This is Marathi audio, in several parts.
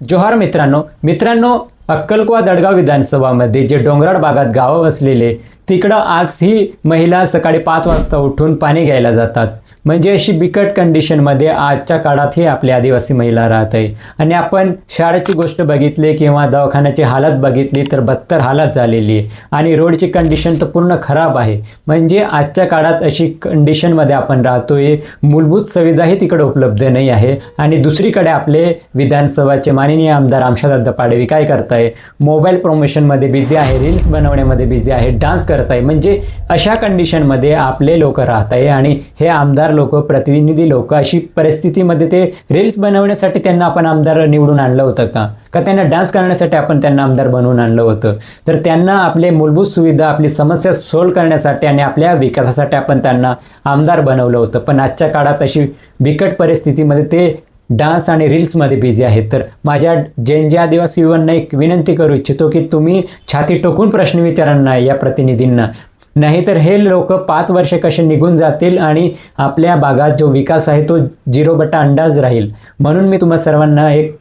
जोहार मित्रांनो, अक्कलकुवा दडगाव विधानसभामध्ये जे डोंगराळ भागात गावं वसलेले तिकडं आज ही महिला सकाळी 5 वाजता उठून पाणी घ्यायला जातात. म्हणजे अशी बिकट कंडिशनमध्ये आजच्या काळात ही आपली आदिवासी महिला राहत आहे. आणि आपण शाळेची गोष्ट बघितली किंवा दवाखान्याची हालत बघितली तर बदतर हालत झालेली आहे आणि रोडची कंडिशन तर पूर्ण खराब आहे. म्हणजे आजच्या काळात अशी कंडिशनमध्ये आपण राहतोय. मूलभूत सुविधाही तिकडे उपलब्ध नाही आहे. आणि दुसरीकडे आपले विधानसभाचे माननीय आमदार आमशादादा पाडवी काय करताय, मोबाईल प्रमोशनमध्ये बिझी आहे, रील्स बनवण्यामध्ये बिझी आहे, डान्स करताय. म्हणजे अशा कंडिशनमध्ये आपले लोक राहत आहे आणि हे आमदार लोक, प्रतिनिधी लोक, अशी परिस्थितीमध्ये ते रील्स बनवण्यासाठी त्यांना आपण आमदार निवडून आणलं होतं का त्यांना डान्स करण्यासाठी आपण त्यांना आमदार बनवून आणलं होतं? तर त्यांना आपले मूलभूत सुविधा, आपली समस्या सोल्व करण्यासाठी आणि आपल्या विकासासाठी आपण त्यांना आमदार बनवलं होतं. पण आजच्या काळात अशी बिकट परिस्थितीमध्ये ते डान्स आणि रील्समध्ये बिझी आहेत. तर माझ्या जे आदिवासी युवांना एक विनंती करू इच्छितो की तुम्ही छाती टोकून प्रश्न विचारांना या प्रतिनिधींना, नाहीतर हे लोक 5 वर्ष कसे निघून जातील आणि आपल्या भागात जो विकास आहे तो 0 अंदाज राहील. म्हणून मी तुम्हा सर्वांना एक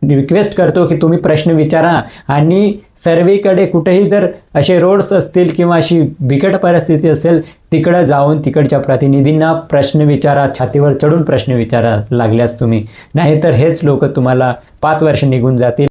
रिक्वेस्ट करतो की तुम्ही प्रश्न विचारा आणि सर्वेकडे कुठेही जर असे रोड्स असतील किंवा अशी बिकट परिस्थिती असेल तिकडं जाऊन तिकडच्या प्रतिनिधींना प्रश्न विचारा, छातीवर चढून प्रश्न विचारा लागल्यास तुम्ही, नाहीतर हेच लोक तुम्हाला 5 वर्ष निघून जातील.